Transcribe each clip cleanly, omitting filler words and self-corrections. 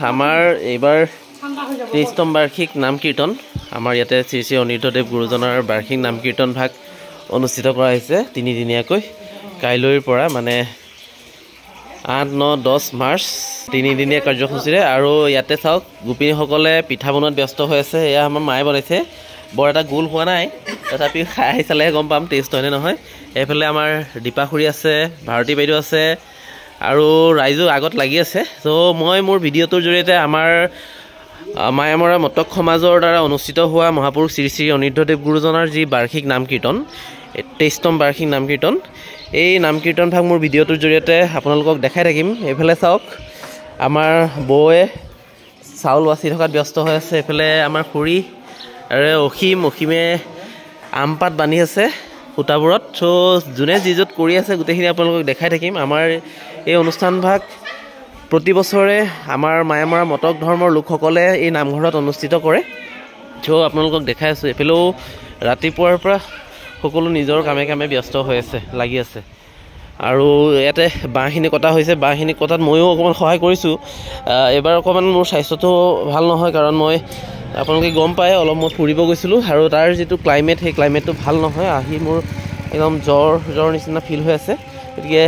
আমাৰ এইবাৰ 23তম বাৰ্ষিক নাম কীৰ্তন আমাৰ ইয়াতে শ্ৰী শ্ৰী অনিৰুদ্ধদেৱ গুৰুজনাৰ বাৰ্ষিক নাম কীৰ্তন ভাগ অনুষ্ঠিত কৰা হৈছে তিনিদিনীয়াকৈ কাইলৈৰ পৰা মানে 8, 9, 10 মাৰ্চ তিনিদিনীয়া কাৰ্যসূচীৰে আৰু ইয়াতে চাওক গোপিনীসকলে পিঠা বনোৱাত ব্যস্ত হৈ আছে এয়া আমাৰ মায়ে বনাইছে বৰ এটা গোল হোৱা নাই তথাপি খাই চালেহে গম পাম টেষ্ট হয়নে নহয় এইফালে আমাৰ দীপাখুৰী আছে ভাৰতী বাইদেউ আছে আৰু ৰাইজো আগত লাগি আছে তো মই মোৰ ভিডিঅ'টোৰ জৰিয়তে আমাৰ মায়ামৰা মটক সমাজৰ দ্বাৰা অনুষ্ঠিত হোৱা মহাপুৰুষ শ্ৰী শ্ৰী অনিৰুদ্ধদেৱ গুৰুজনাৰ যি বাৰ্ষিক নাম কীৰ্তন 23তম বাৰ্ষিক নাম কীৰ্তন এই নাম কীৰ্তন ভাগ মোৰ ভিডিঅ'টোৰ জৰিয়তে আপোনালোকক দেখাই থাকিম এইফালে চাওক আমাৰ বৌয়ে চাউল বাছি থকাত ব্যস্ত হৈ আছে এইফালে আমাৰ খুৰী আৰু অসীমে আমপাত বান্ধি আছে সূতাবোৰত চ' যোনে যি য'ত কৰি আছে গোটেইখিনি আপোনালোকক দেখাই থাকিম আমাৰ এই অনুষ্ঠান ভাগ প্ৰতি বছৰে আমাৰ মায়ামৰা মটক ধৰ্মৰ লোকসকলে এই নামঘৰত অনুষ্ঠিত কৰে চ' আপোনালোকক দেখাই আছোঁ এইফালেও ৰাতিপুৱাৰ পৰা সকলো নিজৰ কামে কামে ব্যস্ত হৈ আছে লাগি আছে আৰু ইয়াতে বাঁহখিনি কটা হৈছে বাঁহখিনি কটাত ময়ো অকণমান সহায় কৰিছোঁ এবাৰ অকণমান মোৰ স্বাস্থ্যটো ভাল নহয় কাৰণ মই আপোনালোকে গম পায় অলপ মই ফুৰিব গৈছিলোঁ আৰু তাৰ যিটো ক্লাইমেট সেই ক্লাইমেটটো ভাল নহয় আহি মোৰ একদম জ্বৰ নিচিনা ফিল হৈ আছে গতিকে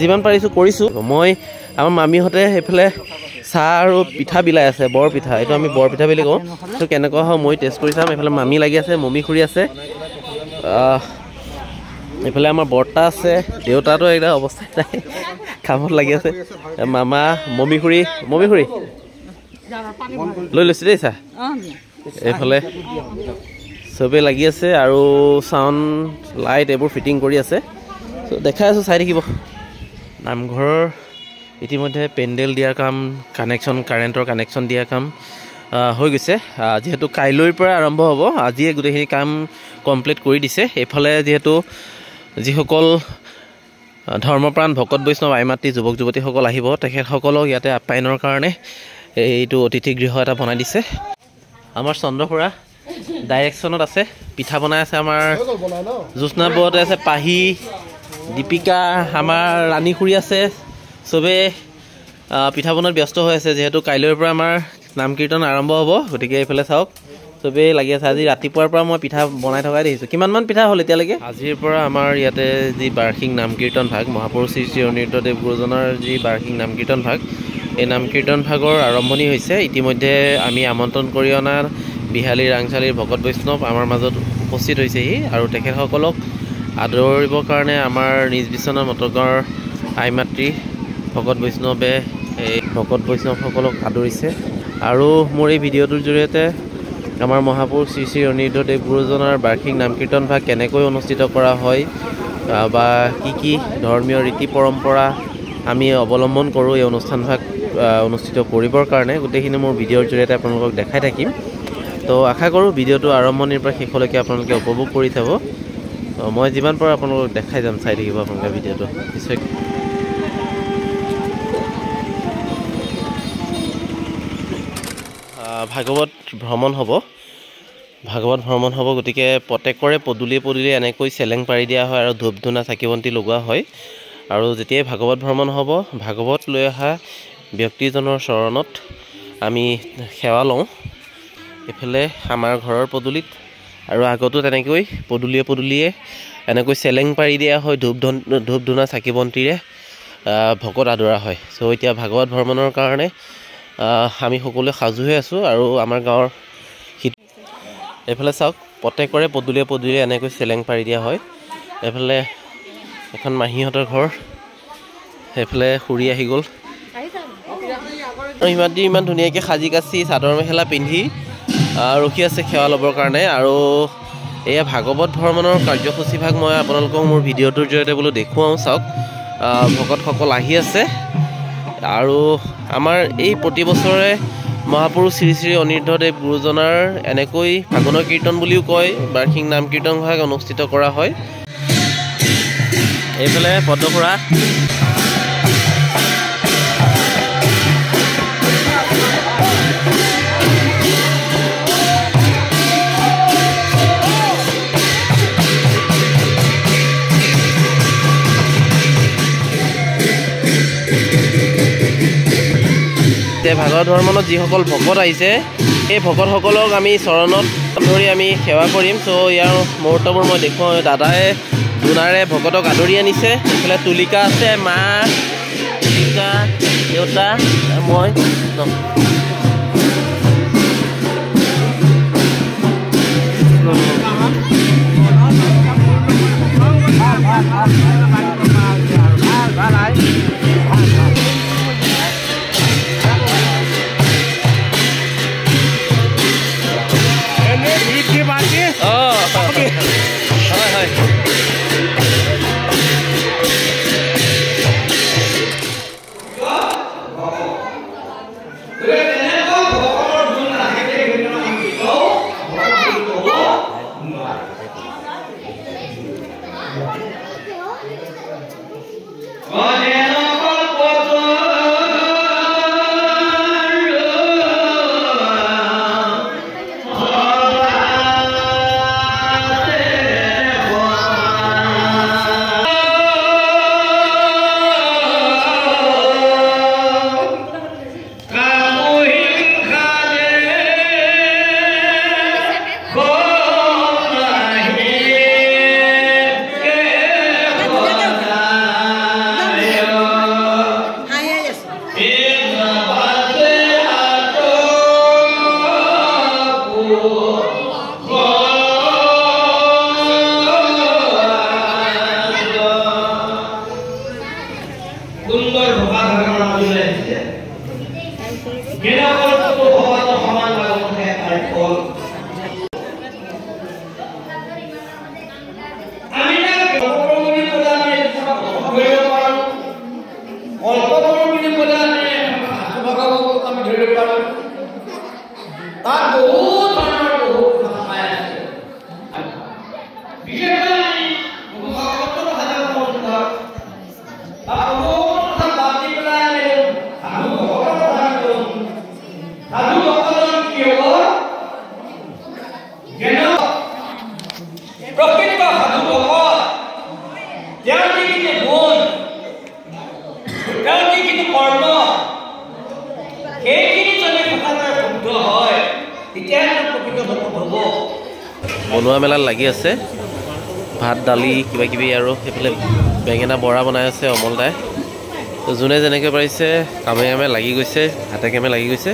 যিমান পাৰিছোঁ কৰিছোঁ মই আমাৰ মামীহঁতে সেইফালে চাহ আৰু পিঠা বিলাই আছে বৰ পিঠা এইটো আমি বৰ পিঠা বুলি কওঁ তো কেনেকুৱা হয় মই টেষ্ট কৰি চাম এইফালে মামী লাগি আছে মমী খুৰী আছে এইফালে আমাৰ বৰ্তা আছে দেউতাটো একদম অৱস্থা নাই কামত লাগি আছে মামা মমী খুৰী লৈ লৈছোঁ দেই চাহ এইফালে চবেই লাগি আছে আৰু চাউণ্ড লাইট এইবোৰ ফিটিং কৰি আছে চ' দেখাই আছোঁ চাই থাকিব নামঘৰৰ ইতিমধ্যে পেণ্ডেল দিয়াৰ কাম কাৰেণ্টৰ কানেকশ্যন দিয়াৰ কাম হৈ গৈছে যিহেতু কাইলৈৰ পৰা আৰম্ভ হ'ব আজিয়ে গোটেইখিনি কাম কমপ্লিট কৰি দিছে এইফালে যিহেতু যিসকল ধৰ্মপ্ৰাণ ভকত বৈষ্ণৱ আই মাতৃ যুৱক যুৱতীসকল আহিব তেখেতসকলক ইয়াতে আপ্যায়নৰ কাৰণে এইটো অতিথি গৃহ এটা বনাই দিছে আমাৰ চন্দ্ৰপুৰা ডাইৰেকশ্যনত আছে পিঠা বনাই আছে আমাৰ জ্যোৎস্না বৌহঁতে আছে পাহি দীপিকা আমাৰ ৰাণী খুৰী আছে চবেই পিঠা বনোৱাত ব্যস্ত হৈ আছে যিহেতু কাইলৈৰ পৰা আমাৰ নাম কীৰ্তন আৰম্ভ হ'ব গতিকে এইফালে চাওক চবেই লাগি আছে আজি ৰাতিপুৱাৰ পৰা মই পিঠা বনাই থকাই দেখিছোঁ কিমানমান পিঠা হ'ল এতিয়ালৈকে আজিৰ পৰা আমাৰ ইয়াতে যি বাৰ্ষিক নাম কীৰ্তন ভাগ মহাপুৰুষ শ্ৰী শ্ৰী অনিৰুদ্ধদেৱ গুৰুজনাৰ যি বাৰ্ষিক নাম কীৰ্তন ভাগ এই নাম কীৰ্তন ভাগৰ আৰম্ভণি হৈছে ইতিমধ্যে আমি আমন্ত্ৰণ কৰি অনা বিহালী ৰাংচালীৰ ভকত বৈষ্ণৱ আমাৰ মাজত উপস্থিত হৈছেহি আৰু তেখেতসকলক আদৰিবৰ কাৰণে আমাৰ নিজ বিচনা মটকৰ আই মাতৃ ভকত বৈষ্ণৱে এই ভকত বৈষ্ণৱসকলক আদৰিছে আৰু মোৰ এই ভিডিঅ'টোৰ জৰিয়তে আমাৰ মহাপুৰুষ শ্ৰী শ্ৰী অনিৰুদ্ধদেৱ গুৰুজনাৰ বাৰ্ষিক নাম কীৰ্তন ভাগ কেনেকৈ অনুষ্ঠিত কৰা হয় বা কি ধৰ্মীয় ৰীতি পৰম্পৰা আমি অৱলম্বন কৰোঁ এই অনুষ্ঠান ভাগ অনুষ্ঠিত কৰিবৰ কাৰণে গোটেইখিনি মোৰ ভিডিঅ'ৰ জৰিয়তে আপোনালোকক দেখাই থাকিম তো আশা কৰোঁ ভিডিঅ'টো আৰম্ভণিৰ পৰা শেষলৈকে আপোনালোকে উপভোগ কৰি থাকো মই যিমান পাৰোঁ আপোনালোকক দেখাই যাম চাই থাকিব আপোনালোকে ভিডিঅ'টো নিশ্চয় ভাগৱত ভ্ৰমণ হ'ব গতিকে প্ৰত্যেকৰে পদূলিয়ে এনেকৈ চেলেং পাৰি দিয়া হয় আৰু ধূপ ধূনা চাকি বন্তি লগোৱা হয় আৰু যেতিয়াই ভাগৱত ভ্ৰমণ হ'ব ভাগৱত লৈ অহা ব্যক্তিজনৰ চৰণত আমি সেৱা লওঁ এইফালে আমাৰ ঘৰৰ পদূলিত আৰু আগতো তেনেকৈ পদূলিয়ে এনেকৈ চেলেং পাৰি দিয়া হয় ধূপ ধূনা চাকি বন্তিৰে ভকত আদৰা হয় চ' এতিয়া ভাগৱত ভ্ৰমণৰ কাৰণে আমি সকলোৱে সাজু হৈ আছোঁ আৰু আমাৰ গাঁৱৰ এইফালে চাওক প্ৰত্যেকৰে পদূলিয়ে এনেকৈ চেলেং পাৰি দিয়া হয় এইফালে এখন মাহীহঁতৰ ঘৰ সেইফালে খুৰী আহি গ'ল আৰু ইমান ধুনীয়াকৈ সাজি কাচি চাদৰ মেখেলা পিন্ধি ৰখি আছে সেৱা ল'বৰ কাৰণে আৰু এয়া ভাগৱত ভ্ৰমণৰ কাৰ্যসূচী ভাগ মই আপোনালোকক মোৰ ভিডিঅ'টোৰ জৰিয়তে বোলো দেখুৱাওঁ চাওক ভকতসকল আহি আছে আৰু আমাৰ এই প্ৰতি বছৰে মহাপুৰুষ শ্ৰী শ্ৰী অনিৰুদ্ধদেৱ গুৰুজনাৰ এনেকৈ ফাগুনৰ কীৰ্তন বুলিও কয় বাৰ্ষিক নাম কীৰ্তন ভাগ অনুষ্ঠিত কৰা হয় এইফালে পদ্মপুৰা ভাগৱত ধৰ্মত যিসকল ভকত আহিছে সেই ভকতসকলক আমি চৰণত ধৰি আমি সেৱা কৰিম। চ' ইয়াৰ মুহূৰ্তবোৰ মই দেখুৱাওঁ। দাদাই ধূনাৰে ভকতক আদৰি আনিছে। এইফালে তুলিকা আছে, মা, তুলিকা, দেউতা, মই। বনোৱা মেলাত লাগি আছে। ভাত, দালি, কিবা কিবি আৰু সেইফালে বেঙেনা বৰা বনাই আছে অমল দাই। তো যোনে যেনেকৈ পাৰিছে কামে কামে লাগি গৈছে, হাতে কামে লাগি গৈছে।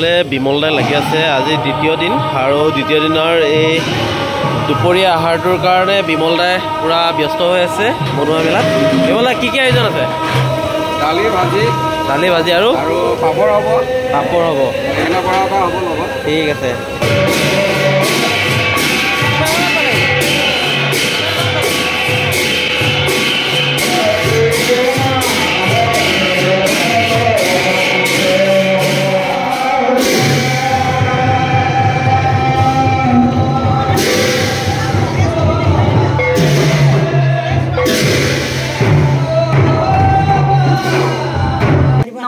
এইফালে বিমল দাই লাগি আছে আজি দ্বিতীয় দিন আৰু দ্বিতীয় দিনৰ এই দুপৰীয়া আহাৰটোৰ কাৰণে বিমল দাই পুৰা ব্যস্ত হৈ আছে বনোৱা মেলাত। বিমল দা কি আয়োজন আছে? দালি ভাজি আৰু পাপৰ হ'ব। ঠিক আছে।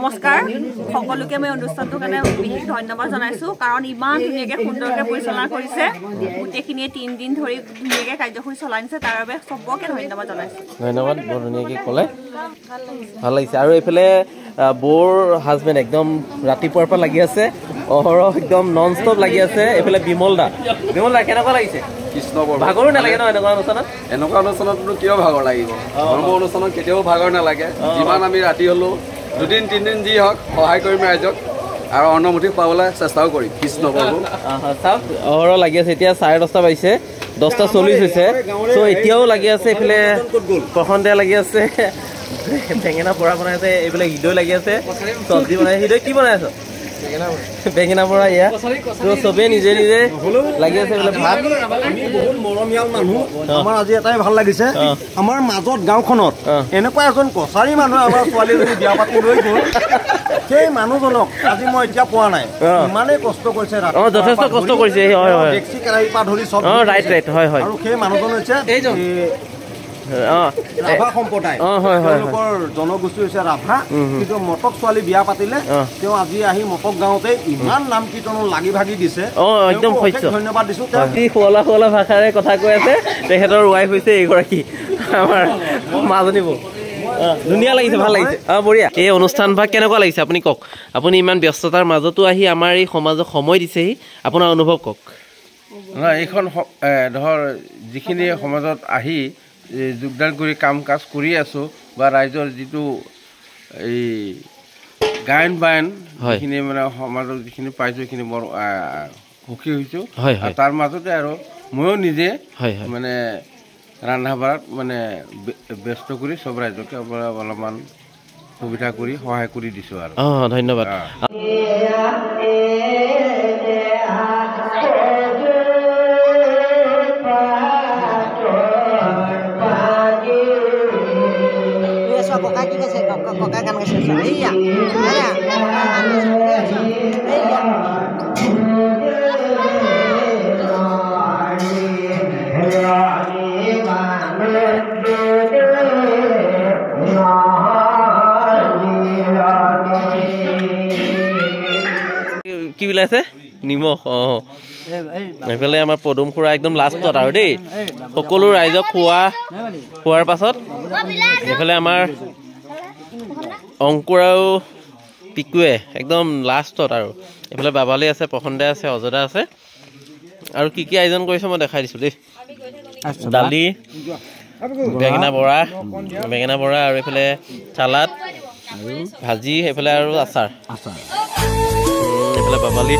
নমস্কাৰ, সকলোকে মই অনুষ্ঠানটোৰ কাৰণে বিশেষ ধন্যবাদ জনাইছোঁ, কাৰণ ইমান ধুনীয়াকৈ সুন্দৰকৈ পৰিচালনা কৰিছে। গোটেইখিনিয়ে 3 দিন ধৰি ধুনীয়াকৈ কাৰ্যসূচী চলাই নিছে, তাৰ বাবে চবকে ধন্যবাদ জনাইছোঁ। ধন্যবাদ, বৰ ধুনীয়াকৈ ক'লে, ভাল লাগিছে। আৰু এইফালে বৌৰ হাজবেণ্ড একদম ৰাতিপুৱাৰ পৰা লাগি আছে, অহৰহ একদম নন ষ্টপ লাগি আছে। এইফালে বিমল দা কেনেকুৱা লাগিছে? কৃষ্ণ ভাগৰো নালাগে ন এনেকুৱা অনুষ্ঠানত? এনেকুৱা অনুষ্ঠানতনো কিয় ভাগৰ লাগিব? ধৰ্ম অনুষ্ঠানত কেতিয়াও ভাগৰ নালাগে। যিমান আমি ৰাতি হ'লেও 2 দিন 3 দিন যি হওক সহায় কৰিম ৰাইজক, আৰু অন্নমুঠি পাবলৈ চেষ্টাও কৰিম। কৃষ্ণ প্ৰভু চাওক, অহৰহ লাগি আছে। এতিয়া 10:30 বাজিছে, 10:40 হৈছে। চ' এতিয়াও লাগি আছে। এইফালে প্ৰসন্দিয়া লাগি আছে, বেঙেনা পৰা বনাই আছে, এইফালে হৃদয় লাগি আছে, চব্জি বনাই। হৃদয় কি বনাই আছ? বেঙেনা পৰা। ইয়া চবেই নিজে নিজে লাগি আছে। এইফালে ভাত। বহুত মৰমীয়াল মানুহ। আমাৰ আজি এটাই ভাল লাগিছে, আমাৰ মাজত গাঁওখনত এনেকুৱা এজন কছাৰী মানুহে আমাৰ ছোৱালীজনী বিয়া পাতি লৈ গ'ল। সেই মানুহজনক আজি মই এতিয়া পোৱা নাই। ইমানেই কষ্ট কৰিছে, যথেষ্ট কষ্ট কৰিছে। ডেক্সি কেৰাহীৰ পৰা ধৰি চব। ৰাইট। আৰু সেই মানুহজন হৈছে ৰাভা সম্প্ৰদায়। তেওঁলোকৰ জনগোষ্ঠী হৈছে ৰাভা, কিন্তু মটক ছোৱালী বিয়া পাতিলে তেওঁ আজি আহি মটক গাঁৱতে ইমান নাম কীৰ্তন লাগি ভাগি দিছে। একদম ধন্যবাদ দিছো। শুৱলা ভাষাৰে কথা কৈ আছে। তেখেতৰ ৱাইফ হৈছে এইগৰাকী আমাৰ মাজনী বৌ। ধুনীয়া লাগিছে, ভাল লাগিছে, বঢ়িয়া। এই অনুষ্ঠান ভাগ কেনেকুৱা লাগিছে আপুনি কওক? আপুনি ইমান ব্যস্ততাৰ মাজতো আহি আমাৰ এই সমাজক সময় দিছেহি, আপোনাৰ অনুভৱ কওক। এইখন ধৰ যিখিনি সমাজত আহি যোগদান কৰি কাম কাজ কৰি আছোঁ, বা ৰাইজৰ যিটো এই গায়ন বায়ন যিখিনি মানে সমাজত যিখিনি পাইছোঁ সেইখিনি বৰ সুখী হৈছোঁ। তাৰ মাজতে আৰু ময়ো নিজে মানে ৰন্ধা বঢ়াত মানে ব্যস্ত কৰি চব ৰাইজকে অলপমান সুবিধা কৰি সহায় কৰি দিছোঁ আৰু। ধন্যবাদ। ককা কি কৈছে? ককা গান গাইছে। কি বিলাইছে? নিমখ। এইফালে আমাৰ পদুম খুৰা একদম লাষ্টত আৰু দেই, সকলো ৰাইজক খোৱাৰ পাছত। এইফালে আমাৰ অংকুৰ আৰু পিকুৱে একদম লাষ্টত। আৰু এইফালে বাবালি আছে, প্ৰসন্দা আছে, অজদা আছে। আৰু কি আয়োজন কৰিছে মই দেখাই দিছোঁ দেই। দালি, বেঙেনা বৰা, আৰু এইফালে চালাড, ভাজি, এইফালে আৰু আচাৰ। এইফালে বাবালি